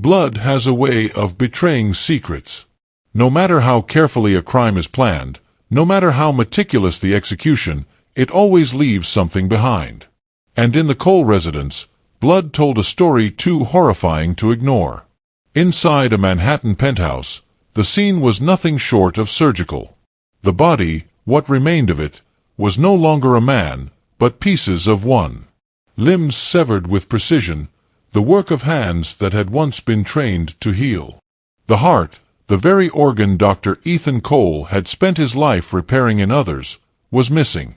Blood has a way of betraying secrets. No matter how carefully a crime is planned, no matter how meticulous the execution, it always leaves something behind. And in the Cole residence, blood told a story too horrifying to ignore. Inside a Manhattan penthouse, the scene was nothing short of surgical. The body, what remained of it, was no longer a man, but pieces of one. Limbs severed with precision, the work of hands that had once been trained to heal. The heart, the very organ Dr. Ethan Cole had spent his life repairing in others, was missing.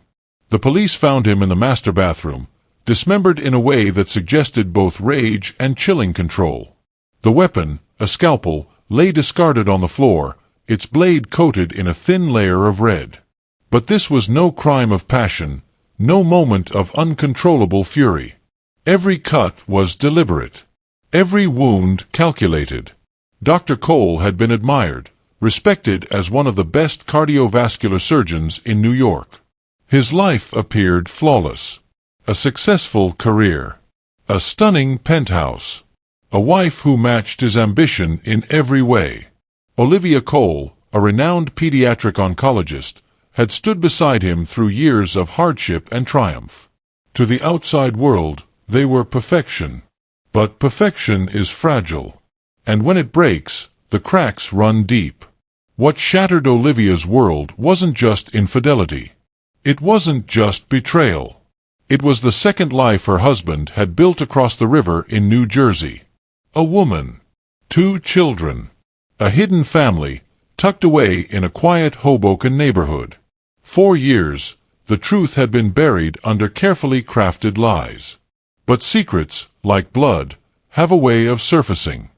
The police found him in the master bathroom, dismembered in a way that suggested both rage and chilling control. The weapon, a scalpel, lay discarded on the floor, its blade coated in a thin layer of red. But this was no crime of passion, no moment of uncontrollable fury. Every cut was deliberate. Every wound calculated. Dr. Cole had been admired, respected as one of the best cardiovascular surgeons in New York. His life appeared flawless. A successful career. A stunning penthouse. A wife who matched his ambition in every way. Olivia Cole, a renowned pediatric oncologist, had stood beside him through years of hardship and triumph. To the outside world, they were perfection. But perfection is fragile. And when it breaks, the cracks run deep. What shattered Olivia's world wasn't just infidelity. It wasn't just betrayal. It was the second life her husband had built across the river in New Jersey. A woman. 2 children. A hidden family, tucked away in a quiet Hoboken neighborhood. 4 years, the truth had been buried under carefully crafted lies. But secrets, like blood, have a way of surfacing.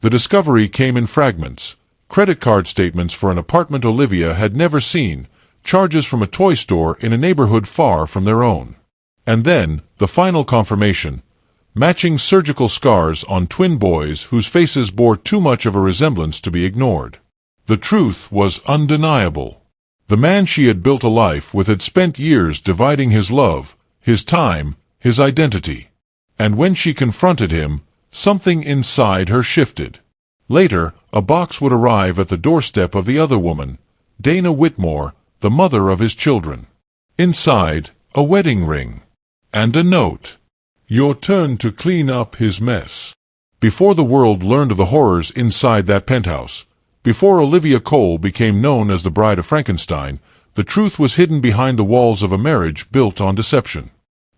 The discovery came in fragments: credit card statements for an apartment Olivia had never seen, charges from a toy store in a neighborhood far from their own. And then, the final confirmation: matching surgical scars on twin boys whose faces bore too much of a resemblance to be ignored. The truth was undeniable. The man she had built a life with had spent years dividing his love, his time, his identity. And when she confronted him, something inside her shifted. Later, a box would arrive at the doorstep of the other woman, Dana Whitmore, the mother of his children. Inside, a wedding ring. And a note. Your turn to clean up his mess. Before the world learned of the horrors inside that penthouse, before Olivia Cole became known as the Bride of Frankenstein, the truth was hidden behind the walls of a marriage built on deception.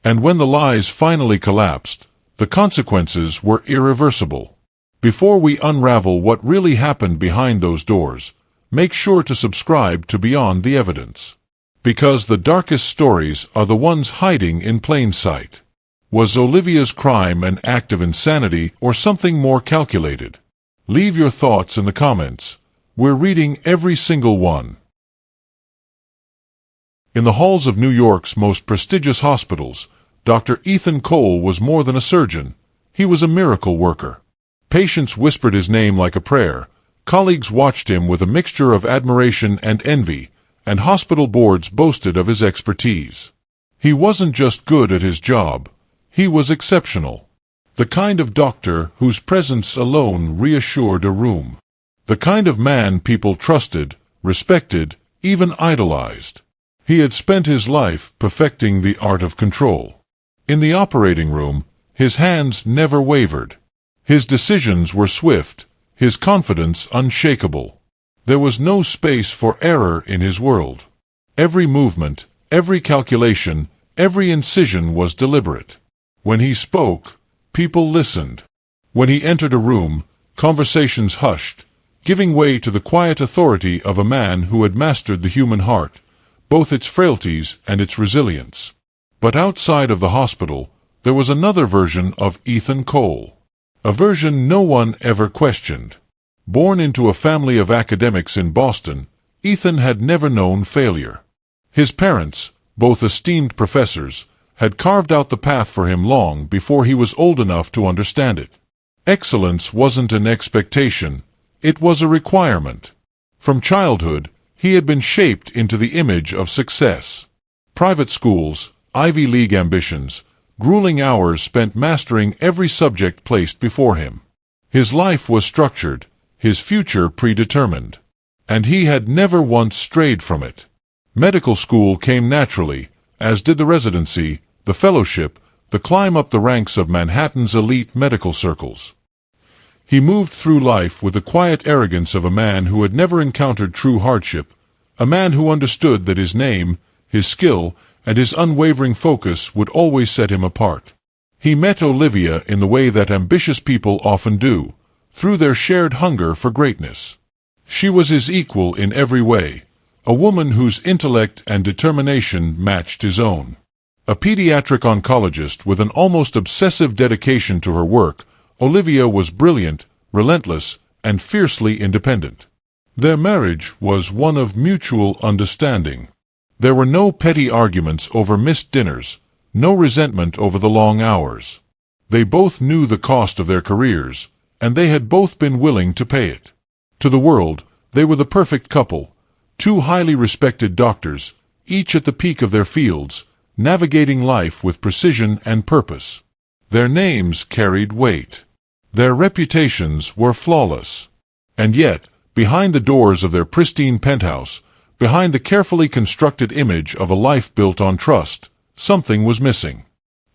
And when the lies finally collapsed, the consequences were irreversible. Before we unravel what really happened behind those doors, make sure to subscribe to Beyond the Evidence. Because the darkest stories are the ones hiding in plain sight. Was Olivia's crime an act of insanity or something more calculated? Leave your thoughts in the comments. We're reading every single one. In the halls of New York's most prestigious hospitals, Dr. Ethan Cole was more than a surgeon. He was a miracle worker. Patients whispered his name like a prayer, colleagues watched him with a mixture of admiration and envy, and hospital boards boasted of his expertise. He wasn't just good at his job, he was exceptional. The kind of doctor whose presence alone reassured a room. The kind of man people trusted, respected, even idolized. He had spent his life perfecting the art of control. In the operating room, his hands never wavered. His decisions were swift, his confidence unshakable. There was no space for error in his world. Every movement, every calculation, every incision was deliberate. When he spoke, people listened. When he entered a room, conversations hushed, giving way to the quiet authority of a man who had mastered the human heart, both its frailties and its resilience. But outside of the hospital, there was another version of Ethan Cole. A version no one ever questioned. Born into a family of academics in Boston, Ethan had never known failure. His parents, both esteemed professors, had carved out the path for him long before he was old enough to understand it. Excellence wasn't an expectation, it was a requirement. From childhood, he had been shaped into the image of success. Private schools, Ivy League ambitions, grueling hours spent mastering every subject placed before him. His life was structured, his future predetermined. And he had never once strayed from it. Medical school came naturally, as did the residency, the fellowship, the climb up the ranks of Manhattan's elite medical circles. He moved through life with the quiet arrogance of a man who had never encountered true hardship, a man who understood that his name, his skill, and his unwavering focus would always set him apart. He met Olivia in the way that ambitious people often do, through their shared hunger for greatness. She was his equal in every way, a woman whose intellect and determination matched his own. A pediatric oncologist with an almost obsessive dedication to her work, Olivia was brilliant, relentless, and fiercely independent. Their marriage was one of mutual understanding. There were no petty arguments over missed dinners, no resentment over the long hours. They both knew the cost of their careers, and they had both been willing to pay it. To the world, they were the perfect couple, two highly respected doctors, each at the peak of their fields, navigating life with precision and purpose. Their names carried weight. Their reputations were flawless. And yet, behind the doors of their pristine penthouse, behind the carefully constructed image of a life built on trust, something was missing.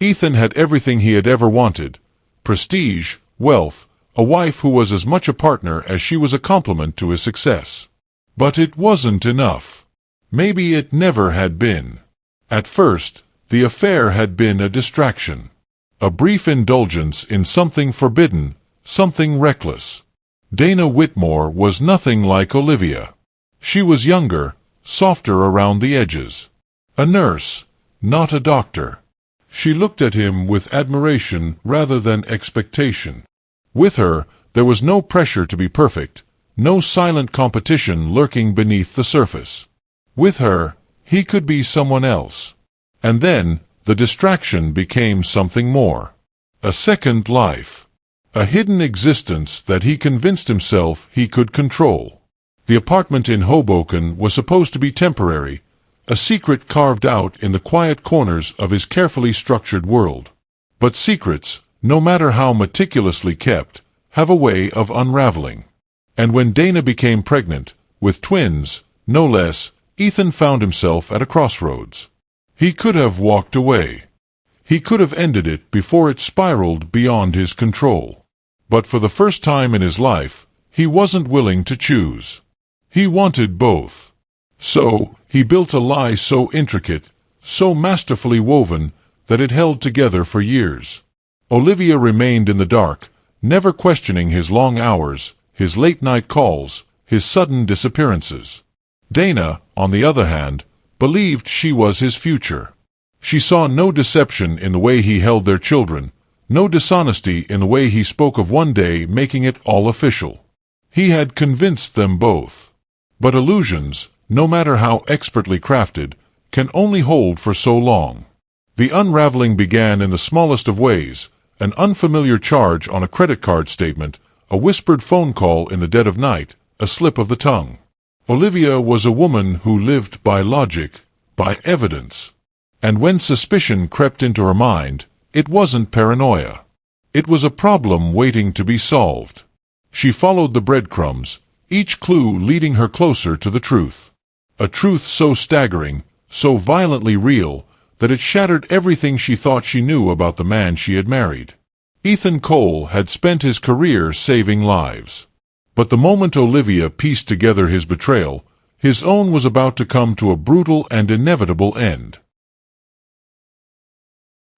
Ethan had everything he had ever wanted: prestige, wealth, a wife who was as much a partner as she was a complement to his success. But it wasn't enough. Maybe it never had been. At first, the affair had been a distraction. A brief indulgence in something forbidden, something reckless. Dana Whitmore was nothing like Olivia. She was younger, softer around the edges. A nurse, not a doctor. She looked at him with admiration rather than expectation. With her, there was no pressure to be perfect, no silent competition lurking beneath the surface. With her, he could be someone else. And then, the distraction became something more. A second life. A hidden existence that he convinced himself he could control. The apartment in Hoboken was supposed to be temporary, a secret carved out in the quiet corners of his carefully structured world. But secrets, no matter how meticulously kept, have a way of unraveling. And when Dana became pregnant, with twins, no less, Ethan found himself at a crossroads. He could have walked away. He could have ended it before it spiraled beyond his control. But for the first time in his life, he wasn't willing to choose. He wanted both. So, he built a lie so intricate, so masterfully woven, that it held together for years. Olivia remained in the dark, never questioning his long hours, his late-night calls, his sudden disappearances. Dana, on the other hand, believed she was his future. She saw no deception in the way he held their children, no dishonesty in the way he spoke of one day making it all official. He had convinced them both. But illusions, no matter how expertly crafted, can only hold for so long. The unraveling began in the smallest of ways: an unfamiliar charge on a credit card statement, a whispered phone call in the dead of night, a slip of the tongue. Olivia was a woman who lived by logic, by evidence. And when suspicion crept into her mind, it wasn't paranoia. It was a problem waiting to be solved. She followed the breadcrumbs, each clue leading her closer to the truth. A truth so staggering, so violently real, that it shattered everything she thought she knew about the man she had married. Ethan Cole had spent his career saving lives. But the moment Olivia pieced together his betrayal, his own was about to come to a brutal and inevitable end.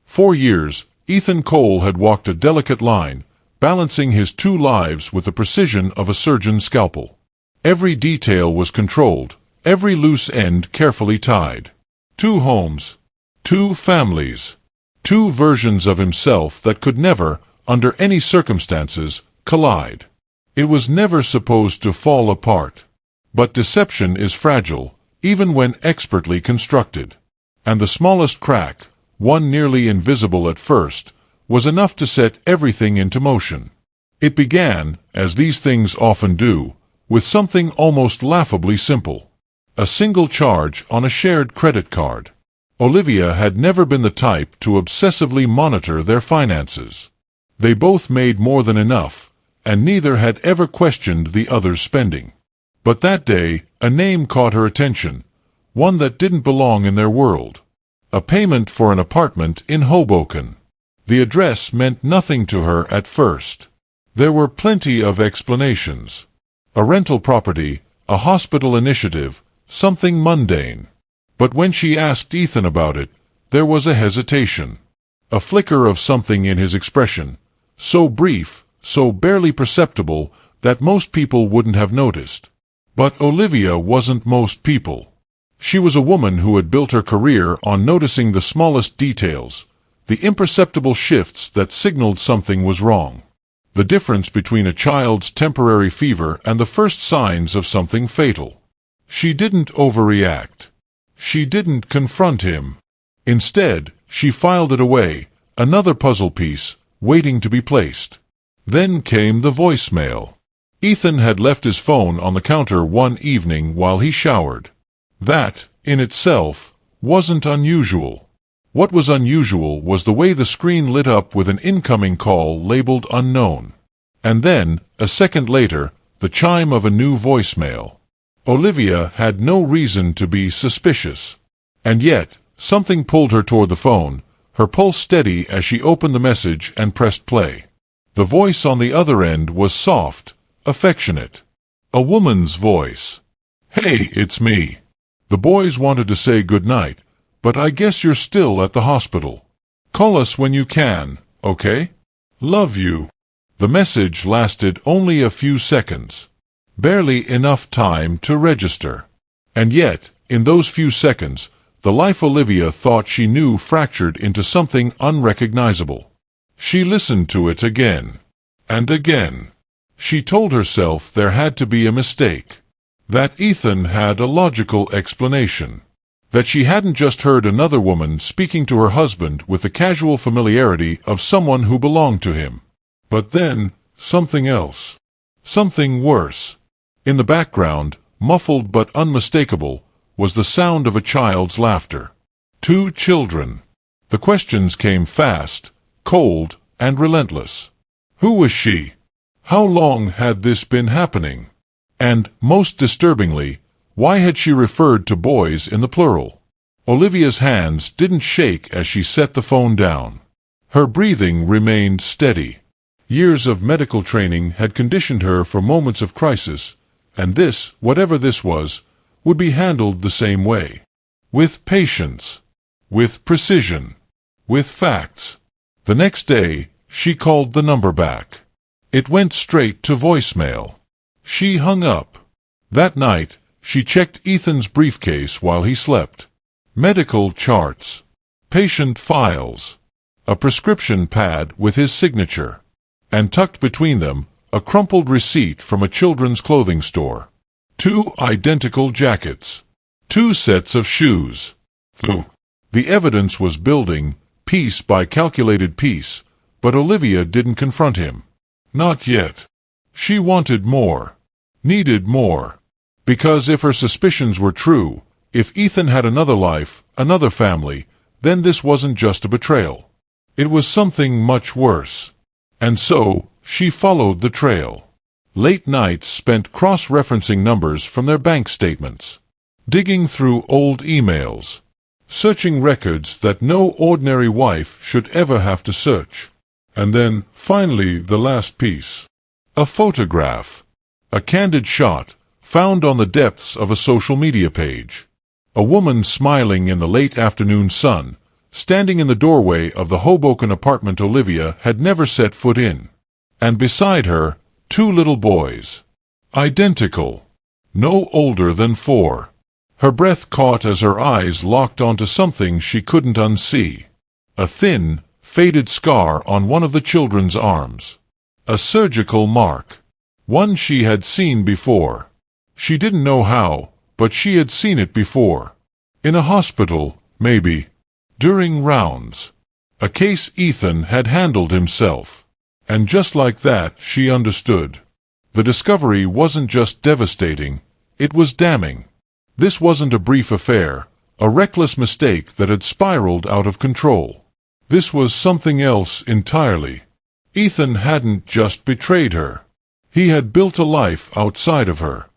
4 years, Ethan Cole had walked a delicate line, balancing his 2 lives with the precision of a surgeon's scalpel. Every detail was controlled, every loose end carefully tied. 2 homes, 2 families, 2 versions of himself that could never, under any circumstances, collide. It was never supposed to fall apart. But deception is fragile, even when expertly constructed. And the smallest crack, one nearly invisible at first, was enough to set everything into motion. It began, as these things often do, with something almost laughably simple. A single charge on a shared credit card. Olivia had never been the type to obsessively monitor their finances. They both made more than enough, and neither had ever questioned the other's spending. But that day, a name caught her attention, one that didn't belong in their world. A payment for an apartment in Hoboken. The address meant nothing to her at first. There were plenty of explanations. A rental property, a hospital initiative, something mundane. But when she asked Ethan about it, there was a hesitation. A flicker of something in his expression, so brief, so barely perceptible that most people wouldn't have noticed. But Olivia wasn't most people. She was a woman who had built her career on noticing the smallest details, the imperceptible shifts that signaled something was wrong. The difference between a child's temporary fever and the first signs of something fatal. She didn't overreact. She didn't confront him. Instead, she filed it away, another puzzle piece, waiting to be placed. Then came the voicemail. Ethan had left his phone on the counter one evening while he showered. That, in itself, wasn't unusual. What was unusual was the way the screen lit up with an incoming call labeled unknown. And then, a second later, the chime of a new voicemail. Olivia had no reason to be suspicious. And yet, something pulled her toward the phone, her pulse steady as she opened the message and pressed play. The voice on the other end was soft, affectionate. A woman's voice. "Hey, it's me. The boys wanted to say goodnight, but I guess you're still at the hospital. Call us when you can, okay? Love you." The message lasted only a few seconds. Barely enough time to register. And yet, in those few seconds, the life Olivia thought she knew fractured into something unrecognizable. She listened to it again. And again. She told herself there had to be a mistake. That Ethan had a logical explanation. That she hadn't just heard another woman speaking to her husband with the casual familiarity of someone who belonged to him. But then, something else. Something worse. In the background, muffled but unmistakable, was the sound of a child's laughter. 2 children. The questions came fast, cold, and relentless. Who was she? How long had this been happening? And, most disturbingly, why had she referred to boys in the plural? Olivia's hands didn't shake as she set the phone down. Her breathing remained steady. Years of medical training had conditioned her for moments of crisis, and this, whatever this was, would be handled the same way. With patience. With precision. With facts. The next day, she called the number back. It went straight to voicemail. She hung up. That night, she checked Ethan's briefcase while he slept. Medical charts. Patient files. A prescription pad with his signature. And tucked between them, a crumpled receipt from a children's clothing store. 2 identical jackets. 2 sets of shoes. The evidence was building, piece by calculated piece, but Olivia didn't confront him. Not yet. She wanted more. Needed more. Because if her suspicions were true, if Ethan had another life, another family, then this wasn't just a betrayal. It was something much worse. And so, she followed the trail. Late nights spent cross-referencing numbers from their bank statements. Digging through old emails. Searching records that no ordinary wife should ever have to search. And then, finally, the last piece. A photograph. A candid shot, found on the depths of a social media page. A woman smiling in the late afternoon sun, standing in the doorway of the Hoboken apartment Olivia had never set foot in. And beside her, 2 little boys. Identical. No older than 4. Her breath caught as her eyes locked onto something she couldn't unsee. A thin, faded scar on one of the children's arms. A surgical mark. One she had seen before. She didn't know how, but she had seen it before. In a hospital, maybe. During rounds. A case Ethan had handled himself. And just like that, she understood. The discovery wasn't just devastating, it was damning. This wasn't a brief affair, a reckless mistake that had spiraled out of control. This was something else entirely. Ethan hadn't just betrayed her. He had built a life outside of her,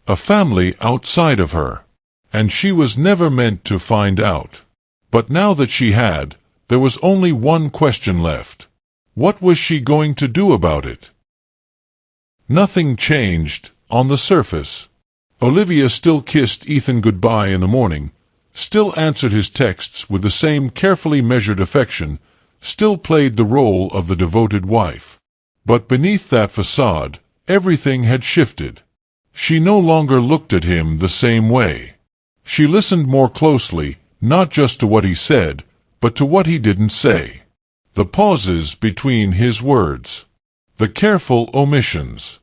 a family outside of her, and she was never meant to find out. But now that she had, there was only one question left. What was she going to do about it? Nothing changed, on the surface. Olivia still kissed Ethan goodbye in the morning, still answered his texts with the same carefully measured affection, still played the role of the devoted wife. But beneath that facade, everything had shifted. She no longer looked at him the same way. She listened more closely, not just to what he said, but to what he didn't say. The pauses between his words. The careful omissions.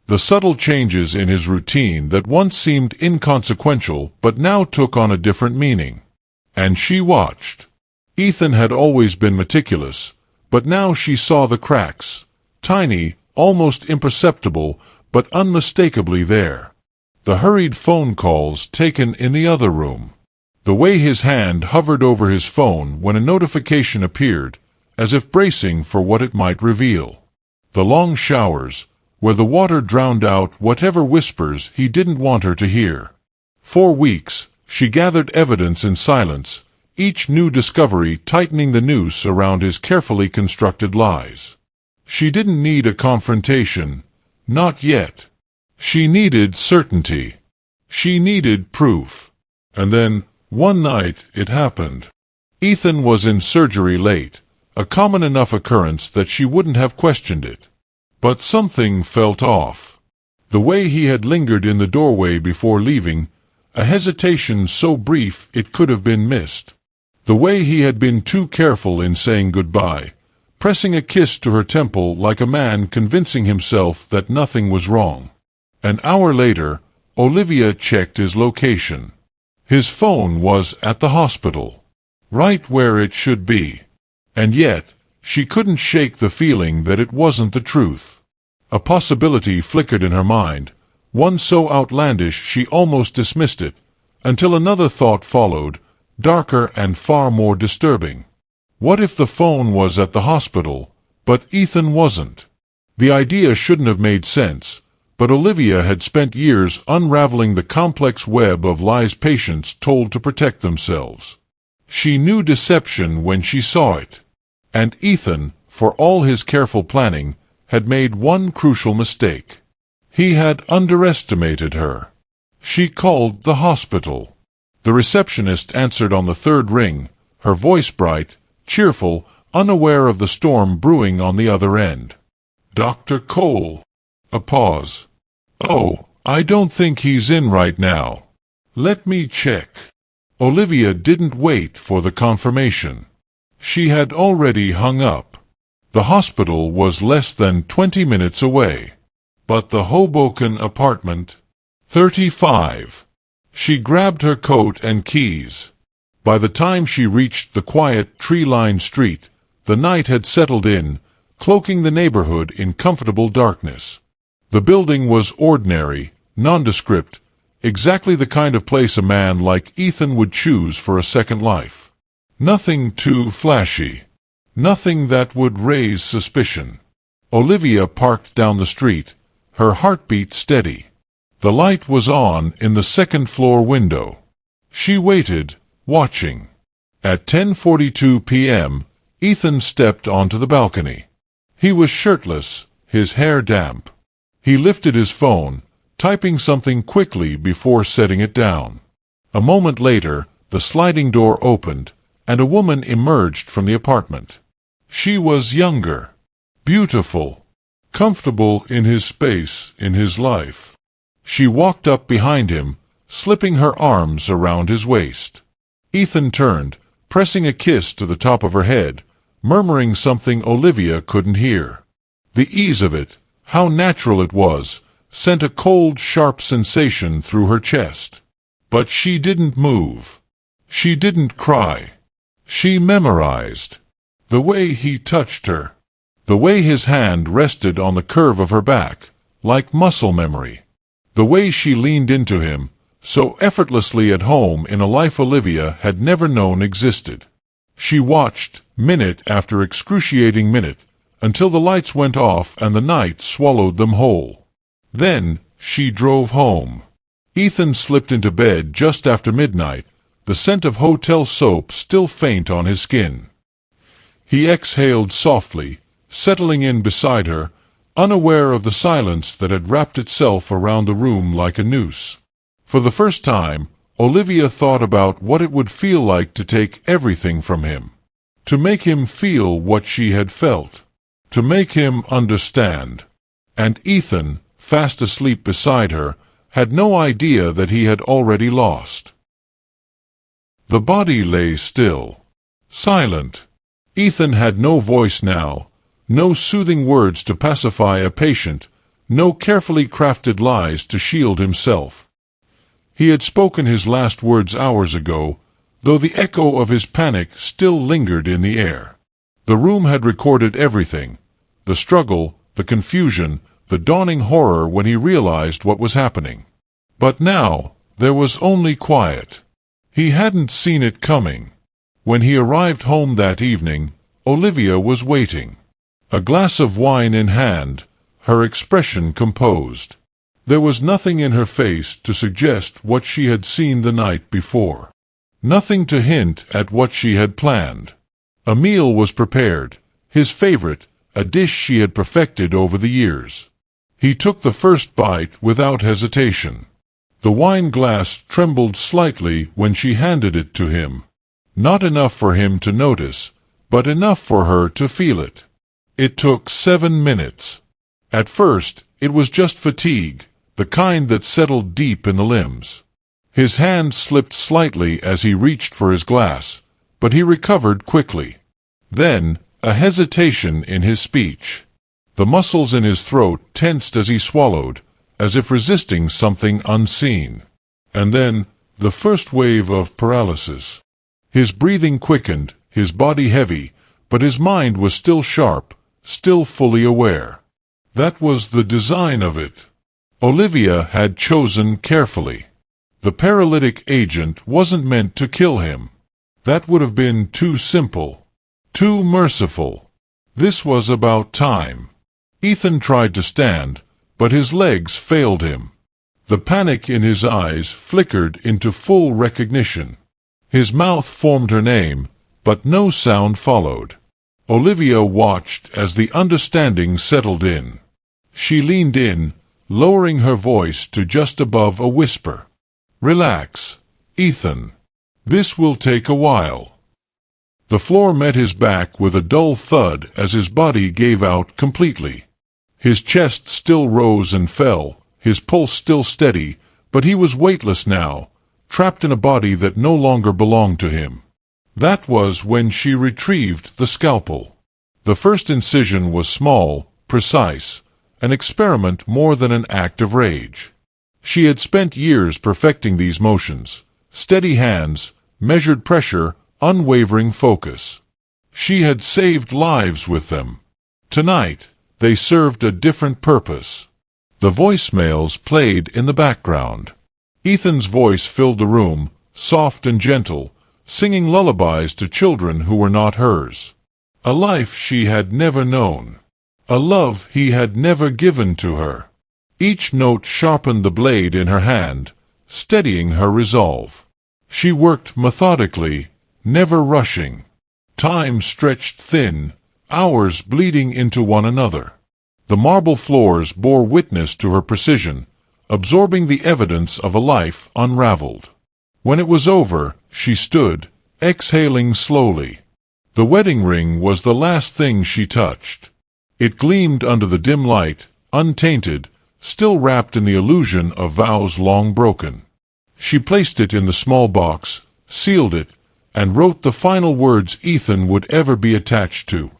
The subtle changes in his routine that once seemed inconsequential but now took on a different meaning. And she watched. Ethan had always been meticulous, but now she saw the cracks. Tiny, almost imperceptible, but unmistakably there. The hurried phone calls taken in the other room. The way his hand hovered over his phone when a notification appeared, as if bracing for what it might reveal. The long showers, where the water drowned out whatever whispers he didn't want her to hear. 4 weeks, she gathered evidence in silence, each new discovery tightening the noose around his carefully constructed lies. She didn't need a confrontation, not yet. She needed certainty. She needed proof. And then, one night, it happened. Ethan was in surgery late, a common enough occurrence that she wouldn't have questioned it. But something felt off. The way he had lingered in the doorway before leaving, a hesitation so brief it could have been missed. The way he had been too careful in saying goodbye, pressing a kiss to her temple like a man convincing himself that nothing was wrong. An hour later, Olivia checked his location. His phone was at the hospital, right where it should be. And yet, she couldn't shake the feeling that it wasn't the truth. A possibility flickered in her mind, one so outlandish she almost dismissed it, until another thought followed, darker and far more disturbing. What if the phone was at the hospital, but Ethan wasn't? The idea shouldn't have made sense, but Olivia had spent years unraveling the complex web of lies patients told to protect themselves. She knew deception when she saw it. And Ethan, for all his careful planning, had made one crucial mistake. He had underestimated her. She called the hospital. The receptionist answered on the third ring, her voice bright, cheerful, unaware of the storm brewing on the other end. "Dr. Cole." A pause. "Oh, I don't think he's in right now. Let me check." Olivia didn't wait for the confirmation. She had already hung up. The hospital was less than 20 minutes away. But the Hoboken apartment? 35. She grabbed her coat and keys. By the time she reached the quiet, tree-lined street, the night had settled in, cloaking the neighborhood in comfortable darkness. The building was ordinary, nondescript, exactly the kind of place a man like Ethan would choose for a second life. Nothing too flashy. Nothing that would raise suspicion. Olivia parked down the street, her heartbeat steady. The light was on in the second-floor window. She waited, watching. At 10:42 p.m., Ethan stepped onto the balcony. He was shirtless, his hair damp. He lifted his phone, typing something quickly before setting it down. A moment later, the sliding door opened, and a woman emerged from the apartment. She was younger, beautiful, comfortable in his space, in his life. She walked up behind him, slipping her arms around his waist. Ethan turned, pressing a kiss to the top of her head, murmuring something Olivia couldn't hear. The ease of it, how natural it was, sent a cold, sharp sensation through her chest. But she didn't move. She didn't cry. She memorized. The way he touched her. The way his hand rested on the curve of her back, like muscle memory. The way she leaned into him, so effortlessly at home in a life Olivia had never known existed. She watched, minute after excruciating minute, until the lights went off and the night swallowed them whole. Then she drove home. Ethan slipped into bed just after midnight, the scent of hotel soap still faint on his skin. He exhaled softly, settling in beside her, unaware of the silence that had wrapped itself around the room like a noose. For the first time, Olivia thought about what it would feel like to take everything from him. To make him feel what she had felt. To make him understand. And Ethan, fast asleep beside her, had no idea that he had already lost. The body lay still. Silent. Ethan had no voice now, no soothing words to pacify a patient, no carefully crafted lies to shield himself. He had spoken his last words hours ago, though the echo of his panic still lingered in the air. The room had recorded everything, the struggle, the confusion, the dawning horror when he realized what was happening. But now, there was only quiet. He hadn't seen it coming. When he arrived home that evening, Olivia was waiting. A glass of wine in hand, her expression composed. There was nothing in her face to suggest what she had seen the night before. Nothing to hint at what she had planned. A meal was prepared, his favorite, a dish she had perfected over the years. He took the first bite without hesitation. The wine glass trembled slightly when she handed it to him. Not enough for him to notice, but enough for her to feel it. It took 7 minutes. At first, it was just fatigue, the kind that settled deep in the limbs. His hand slipped slightly as he reached for his glass, but he recovered quickly. Then, a hesitation in his speech. The muscles in his throat tensed as he swallowed, as if resisting something unseen. And then, the first wave of paralysis. His breathing quickened, his body heavy, but his mind was still sharp, still fully aware. That was the design of it. Olivia had chosen carefully. The paralytic agent wasn't meant to kill him. That would have been too simple, too merciful. This was about time. Ethan tried to stand, but his legs failed him. The panic in his eyes flickered into full recognition. His mouth formed her name, but no sound followed. Olivia watched as the understanding settled in. She leaned in, lowering her voice to just above a whisper. "Relax, Ethan. This will take a while." The floor met his back with a dull thud as his body gave out completely. His chest still rose and fell, his pulse still steady, but he was weightless now, trapped in a body that no longer belonged to him. That was when she retrieved the scalpel. The first incision was small, precise, an experiment more than an act of rage. She had spent years perfecting these motions, steady hands, measured pressure, unwavering focus. She had saved lives with them. Tonight, they served a different purpose. The voicemails played in the background. Ethan's voice filled the room, soft and gentle, singing lullabies to children who were not hers. A life she had never known. A love he had never given to her. Each note sharpened the blade in her hand, steadying her resolve. She worked methodically, never rushing. Time stretched thin, hours bleeding into one another. The marble floors bore witness to her precision, absorbing the evidence of a life unraveled. When it was over, she stood, exhaling slowly. The wedding ring was the last thing she touched. It gleamed under the dim light, untainted, still wrapped in the illusion of vows long broken. She placed it in the small box, sealed it, and wrote the final words Ethan would ever be attached to.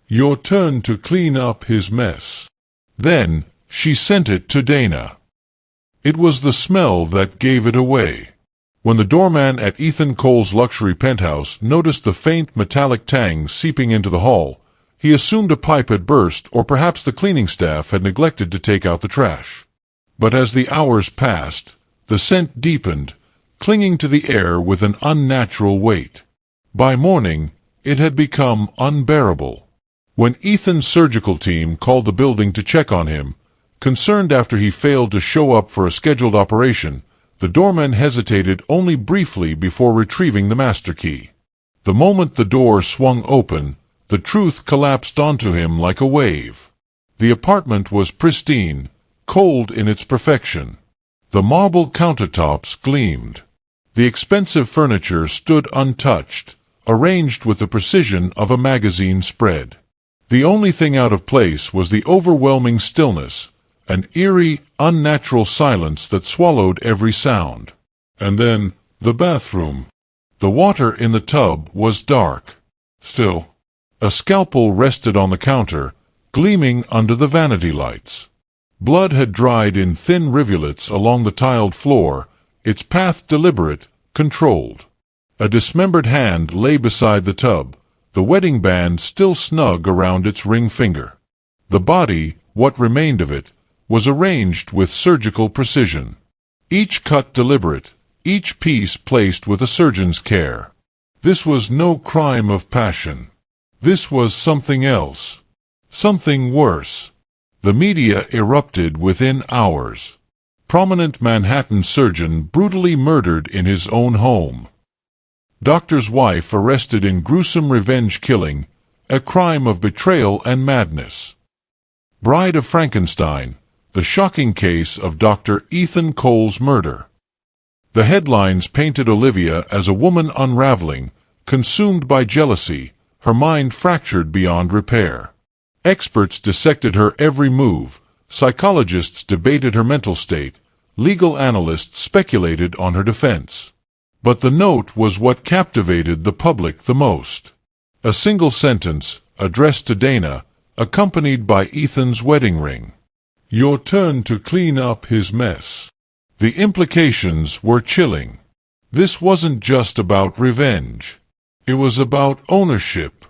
"Your turn to clean up his mess." Then, she sent it to Dana. It was the smell that gave it away. When the doorman at Ethan Cole's luxury penthouse noticed the faint metallic tang seeping into the hall, he assumed a pipe had burst or perhaps the cleaning staff had neglected to take out the trash. But as the hours passed, the scent deepened, clinging to the air with an unnatural weight. By morning, it had become unbearable. When Ethan's surgical team called the building to check on him, Concerned after he failed to show up for a scheduled operation, the doorman hesitated only briefly before retrieving the master key. The moment the door swung open, the truth collapsed onto him like a wave. The apartment was pristine, cold in its perfection. The marble countertops gleamed. The expensive furniture stood untouched, arranged with the precision of a magazine spread. The only thing out of place was the overwhelming stillness, an eerie, unnatural silence that swallowed every sound. And then, the bathroom. The water in the tub was dark. Still, a scalpel rested on the counter, gleaming under the vanity lights. Blood had dried in thin rivulets along the tiled floor, its path deliberate, controlled. A dismembered hand lay beside the tub, the wedding band still snug around its ring finger. The body, what remained of it, was arranged with surgical precision. Each cut deliberate, each piece placed with a surgeon's care. This was no crime of passion. This was something else. Something worse. The media erupted within hours. Prominent Manhattan surgeon brutally murdered in his own home. Doctor's wife arrested in gruesome revenge killing, a crime of betrayal and madness. Bride of Frankenstein, the shocking case of Dr. Ethan Cole's murder. The headlines painted Olivia as a woman unraveling, consumed by jealousy, her mind fractured beyond repair. Experts dissected her every move, psychologists debated her mental state, legal analysts speculated on her defense. But the note was what captivated the public the most. A single sentence, addressed to Dana, accompanied by Ethan's wedding ring. "Your turn to clean up his mess." The implications were chilling. This wasn't just about revenge. It was about ownership.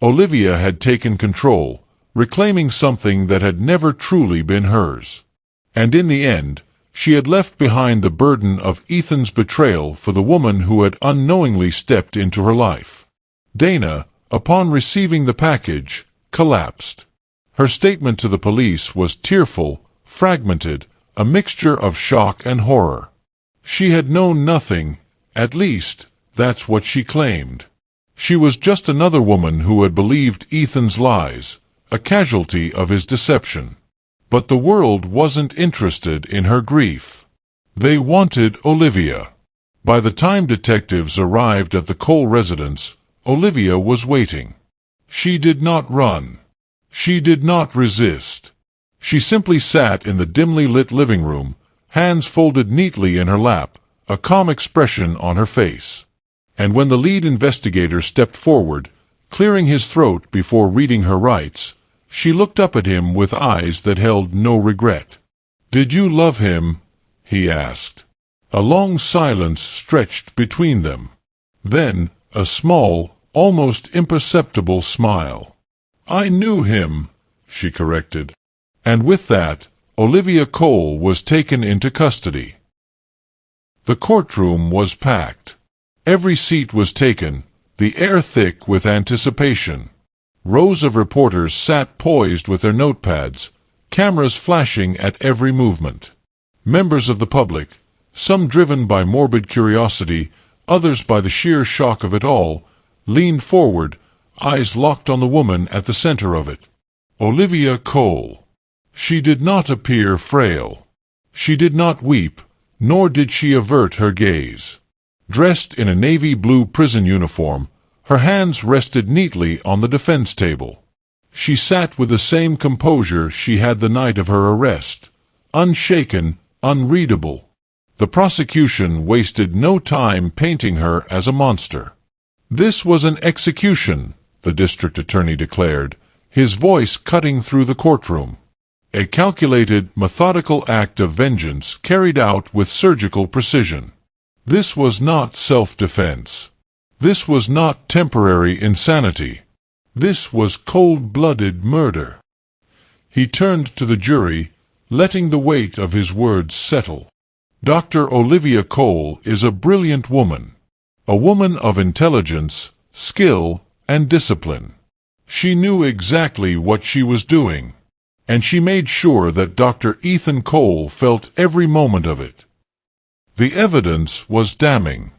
Olivia had taken control, reclaiming something that had never truly been hers. And in the end, she had left behind the burden of Ethan's betrayal for the woman who had unknowingly stepped into her life. Dana, upon receiving the package, collapsed. Her statement to the police was tearful, fragmented, a mixture of shock and horror. She had known nothing, at least, that's what she claimed. She was just another woman who had believed Ethan's lies, a casualty of his deception. But the world wasn't interested in her grief. They wanted Olivia. By the time detectives arrived at the Cole residence, Olivia was waiting. She did not run. She did not resist. She simply sat in the dimly lit living room, hands folded neatly in her lap, a calm expression on her face. And when the lead investigator stepped forward, clearing his throat before reading her rights, she looked up at him with eyes that held no regret. "Did you love him?" he asked. A long silence stretched between them. Then, a small, almost imperceptible smile. "I knew him," she corrected. And with that, Olivia Cole was taken into custody. The courtroom was packed. Every seat was taken, the air thick with anticipation. Rows of reporters sat poised with their notepads, cameras flashing at every movement. Members of the public, some driven by morbid curiosity, others by the sheer shock of it all, leaned forward, eyes locked on the woman at the center of it. Olivia Cole. She did not appear frail. She did not weep, nor did she avert her gaze. Dressed in a navy blue prison uniform, her hands rested neatly on the defense table. She sat with the same composure she had the night of her arrest, unshaken, unreadable. The prosecution wasted no time painting her as a monster. "This was an execution," the district attorney declared, his voice cutting through the courtroom. "A calculated, methodical act of vengeance carried out with surgical precision. This was not self-defense. This was not temporary insanity. This was cold-blooded murder." He turned to the jury, letting the weight of his words settle. "Dr. Olivia Cole is a brilliant woman. A woman of intelligence, skill, and discipline. She knew exactly what she was doing. and she made sure that Dr. Ethan Cole felt every moment of it. The evidence was damning.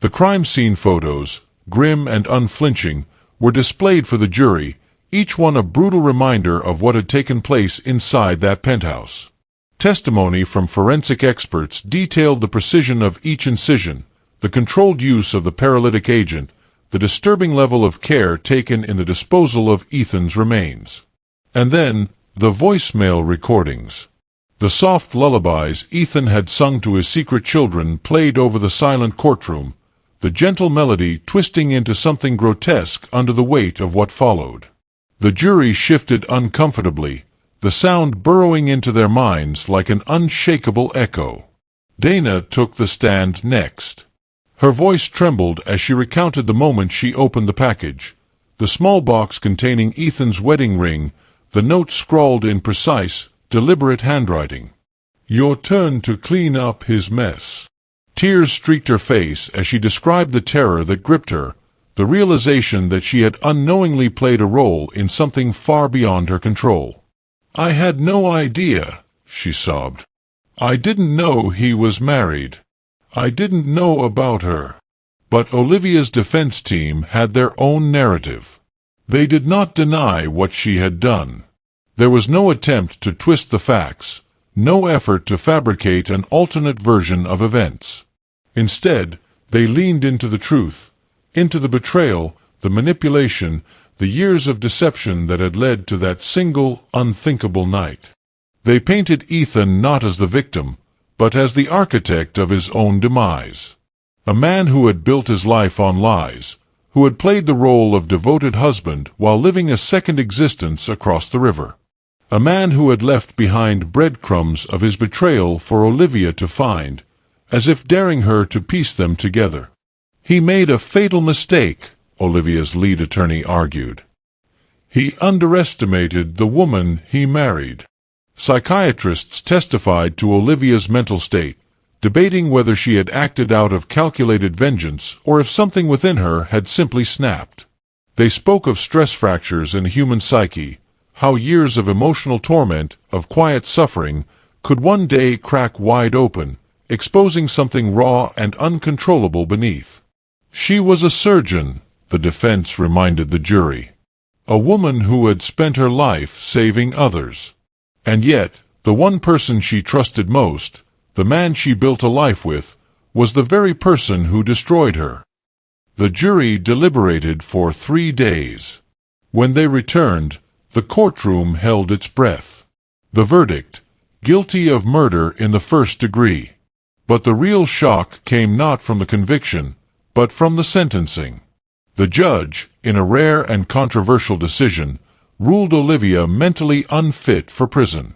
The crime scene photos, grim and unflinching, were displayed for the jury, each one a brutal reminder of what had taken place inside that penthouse. Testimony from forensic experts detailed the precision of each incision, the controlled use of the paralytic agent, the disturbing level of care taken in the disposal of Ethan's remains. And then, the voicemail recordings. The soft lullabies Ethan had sung to his secret children played over the silent courtroom, the gentle melody twisting into something grotesque under the weight of what followed. The jury shifted uncomfortably, the sound burrowing into their minds like an unshakable echo. Dana took the stand next. Her voice trembled as she recounted the moment she opened the package, the small box containing Ethan's wedding ring, the note scrawled in precise, deliberate handwriting. "Your turn to clean up his mess." Tears streaked her face as she described the terror that gripped her, the realization that she had unknowingly played a role in something far beyond her control. "I had no idea," she sobbed. "I didn't know he was married. I didn't know about her." But Olivia's defense team had their own narrative. They did not deny what she had done. There was no attempt to twist the facts, no effort to fabricate an alternate version of events. Instead, they leaned into the truth, into the betrayal, the manipulation, the years of deception that had led to that single, unthinkable night. They painted Ethan not as the victim, but as the architect of his own demise. A man who had built his life on lies, who had played the role of devoted husband while living a second existence across the river. A man who had left behind breadcrumbs of his betrayal for Olivia to find, as if daring her to piece them together. "He made a fatal mistake," Olivia's lead attorney argued. "He underestimated the woman he married." Psychiatrists testified to Olivia's mental state, debating whether she had acted out of calculated vengeance or if something within her had simply snapped. They spoke of stress fractures in the human psyche, how years of emotional torment, of quiet suffering, could one day crack wide open, exposing something raw and uncontrollable beneath. She was a surgeon, the defense reminded the jury. A woman who had spent her life saving others. And yet, the one person she trusted most, the man she built a life with, was the very person who destroyed her. The jury deliberated for 3 days. When they returned, the courtroom held its breath. The verdict, guilty of murder in the first degree. But the real shock came not from the conviction, but from the sentencing. The judge, in a rare and controversial decision, ruled Olivia mentally unfit for prison.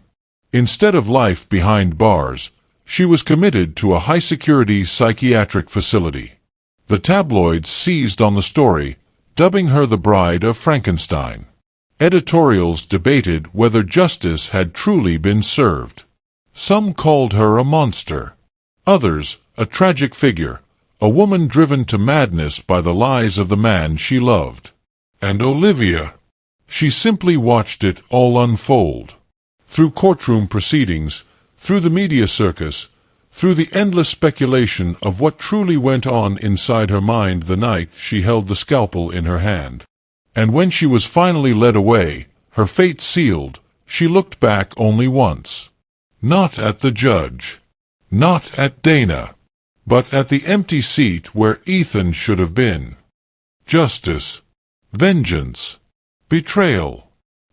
Instead of life behind bars, she was committed to a high-security psychiatric facility. The tabloids seized on the story, dubbing her the Bride of Frankenstein. Editorials debated whether justice had truly been served. Some called her a monster. Others, a tragic figure, a woman driven to madness by the lies of the man she loved. And Olivia, she simply watched it all unfold. Through courtroom proceedings, through the media circus, through the endless speculation of what truly went on inside her mind the night she held the scalpel in her hand. And when she was finally led away, her fate sealed, she looked back only once. Not at the judge. Not at Dana. But at the empty seat where Ethan should have been. Justice. Vengeance. Betrayal.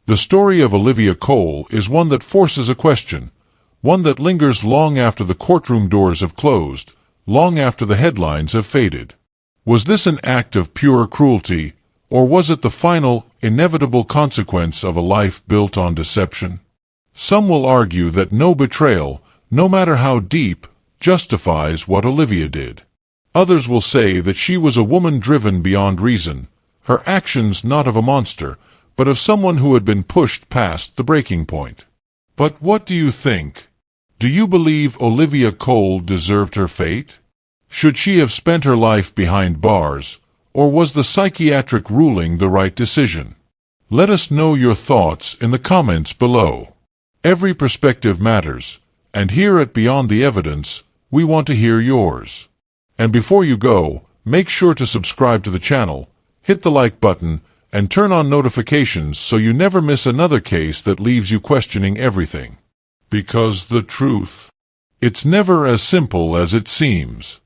The story of Olivia Cole is one that forces a question, one that lingers long after the courtroom doors have closed, long after the headlines have faded. Was this an act of pure cruelty, or was it the final, inevitable consequence of a life built on deception? Some will argue that no betrayal, no matter how deep, justifies what Olivia did. Others will say that she was a woman driven beyond reason, her actions not of a monster, but of someone who had been pushed past the breaking point. But what do you think? Do you believe Olivia Cole deserved her fate? Should she have spent her life behind bars, or was the psychiatric ruling the right decision? Let us know your thoughts in the comments below. Every perspective matters, and here at Beyond the Evidence, we want to hear yours. And before you go, make sure to subscribe to the channel, hit the like button, and turn on notifications so you never miss another case that leaves you questioning everything. Because the truth, it's never as simple as it seems.